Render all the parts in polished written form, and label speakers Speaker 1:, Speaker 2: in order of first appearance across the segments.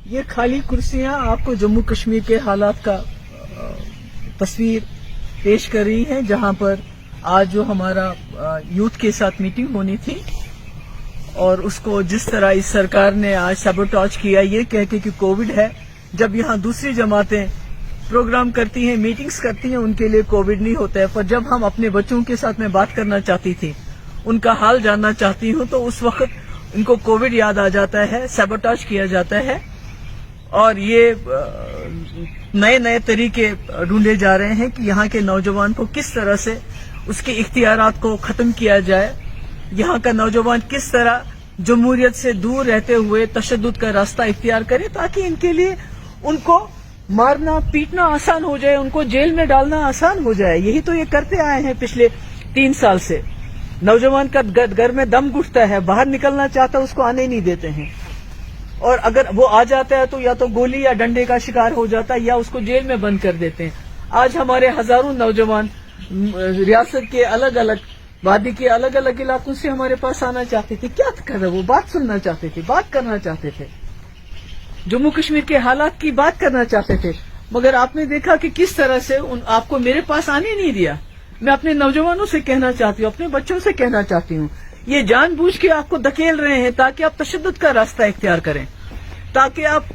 Speaker 1: ये खाली कुर्सियां आपको जम्मू कश्मीर के हालात का तस्वीर पेश कर रही हैं, जहां पर आज जो हमारा यूथ के साथ मीटिंग होनी थी और उसको जिस तरह इस सरकार ने आज सबोटाज किया, ये कहते कि कोविड है। जब यहां दूसरी जमातें प्रोग्राम करती हैं, मीटिंग्स करती हैं, उनके लिए कोविड नहीं होता है। पर जब हम अपने बच्चों के साथ में बात करना चाहती थी, उनका हाल जानना चाहती हूं, तो उस वक्त इनको कोविड याद आ जाता है, सबोटाज किया जाता है और ये नए नए तरीके ढूंढे जा रहे हैं कि यहाँ के नौजवान को किस तरह से उसके इख्तियारात को खत्म किया जाए। यहाँ का नौजवान किस तरह जमहूरियत से दूर रहते हुए तशद्दुद का रास्ता इख्तियार करे, ताकि इनके लिए उनको मारना पीटना आसान हो जाए, उनको जेल में डालना आसान हो जाए। यही तो ये करते आए हैं पिछले 3 साल से। नौजवान का घर में दम घुटता है, बाहर निकलना चाहता है, उसको आने नहीं देते हैं, और अगर वो आ जाता है तो या तो गोली या डंडे का शिकार हो जाता है या उसको जेल में बंद कर देते हैं। आज हमारे हजारों नौजवान रियासत के अलग अलग वादी के अलग अलग इलाकों से हमारे पास आना चाहते थे। क्या कर रहे, वो बात सुनना चाहते थे, बात करना चाहते थे, जम्मू कश्मीर के हालात की बात करना चाहते थे। मगर आपने देखा कि किस तरह से आपको मेरे पास आने नहीं दिया। मैं अपने नौजवानों से कहना चाहती हूँ, अपने बच्चों से कहना चाहती हूँ, ये जानबूझ के आपको धकेल रहे हैं ताकि आप तशद्दुद का रास्ता इख्तियार करें, ताकि आप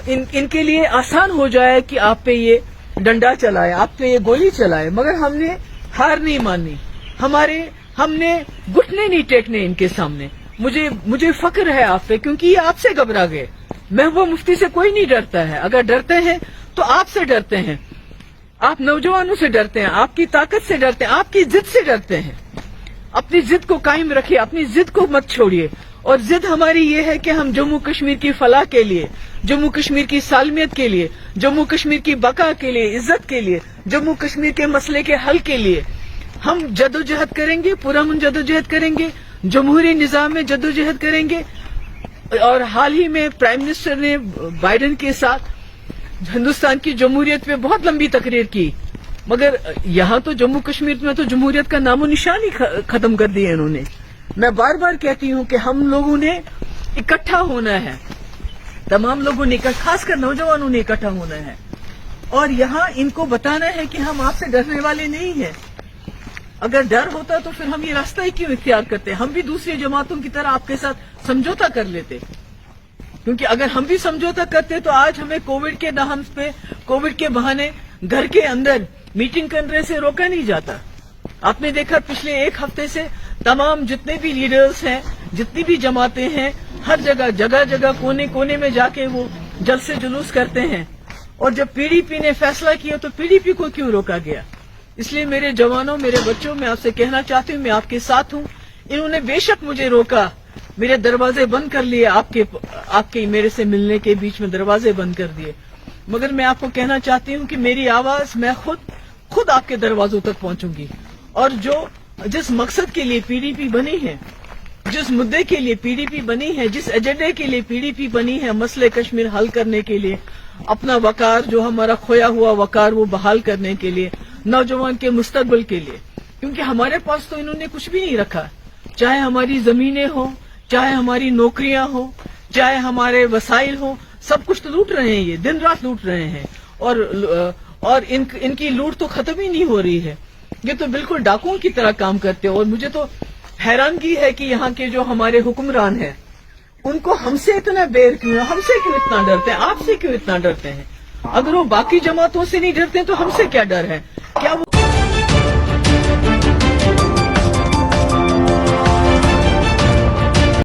Speaker 1: इनके लिए आसान हो जाए कि आप पे ये डंडा चलाए, आप पे ये गोली चलाए। मगर हमने हार नहीं मानी, हमने घुटने नहीं टेकने इनके सामने। मुझे फक्र है आप पे, क्योंकि ये आपसे घबरा गए। महबूबा मुफ्ती से कोई नहीं डरता है, अगर डरते हैं तो आपसे डरते हैं, आप नौजवानों से डरते हैं, आपकी ताकत से डरते हैं, आपकी जिद से डरते हैं। अपनी जिद को कायम रखिए, अपनी जिद को मत छोड़िए। और जिद हमारी ये है कि हम जम्मू कश्मीर की फलाह के लिए, जम्मू कश्मीर की सालमियत के लिए, जम्मू कश्मीर की बका के लिए, इज्जत के लिए, जम्मू कश्मीर के मसले के हल के लिए हम जदोजहद करेंगे, पुरअमन जदोजहद करेंगे, जमहूरी निजाम में जदोजहद करेंगे। और हाल ही में प्राइम मिनिस्टर ने बाइडेन के साथ हिंदुस्तान की जमहूरियत पे बहुत लंबी तकरीर की, मगर यहाँ तो जम्मू कश्मीर में तो जमहूरियत का नामो निशान ही खत्म कर दिया इन्होंने। मैं बार बार कहती हूँ कि हम लोगों ने इकट्ठा होना है, तमाम लोगों ने, खासकर नौजवानों ने इकट्ठा होना है और यहाँ इनको बताना है कि हम आपसे डरने वाले नहीं हैं। अगर डर होता तो फिर हम ये रास्ता ही क्यों इख्तियार करते? हम भी दूसरी जमातों की तरह आपके साथ समझौता कर लेते, क्योंकि अगर हम भी समझौता करते तो आज हमें कोविड के नाम पे, कोविड के बहाने घर के अंदर मीटिंग करने से रोका नहीं जाता। आपने देखा पिछले 1 हफ्ते से तमाम जितने भी लीडर्स हैं, जितनी भी जमातें हैं, हर जगह कोने कोने में जाके वो जलसे जुलूस करते हैं। और जब पीडीपी ने फैसला किया तो पीडीपी को क्यों रोका गया? इसलिए मेरे जवानों, मेरे बच्चों, मैं आपसे कहना चाहती हूँ, मैं आपके साथ हूँ। इन्होंने बेशक मुझे रोका, मेरे दरवाजे बंद कर लिए, आपके मेरे से मिलने के बीच में दरवाजे बंद कर दिए, मगर मैं आपको कहना चाहती हूँ कि मेरी आवाज मैं खुद आपके दरवाजों तक पहुंचूंगी। और जिस मकसद के लिए पीडीपी बनी है, जिस मुद्दे के लिए पीडीपी बनी है, जिस एजेंडे के लिए पीडीपी बनी है, मसले कश्मीर हल करने के लिए, अपना वकार, जो हमारा खोया हुआ वकार, वो बहाल करने के लिए, नौजवान के मुस्तकबिल के लिए, क्योंकि हमारे पास तो इन्होंने कुछ भी नहीं रखा। चाहे हमारी जमीनें हो, चाहे हमारी नौकरियां हो, चाहे हमारे वसाइल हो, सब कुछ तो लूट रहे हैं, ये दिन रात लूट रहे हैं। और इनकी लूट तो खत्म ही नहीं हो रही है, ये तो बिल्कुल डाकुओं की तरह काम करते हैं। और मुझे तो हैरानगी है कि यहाँ के जो हमारे हुक्मरान हैं, उनको हमसे इतना बेर क्यों है, हमसे क्यों इतना डरते हैं, आपसे क्यों इतना डरते हैं? अगर वो बाकी जमातों से नहीं डरते तो हमसे क्या डर है? क्या वो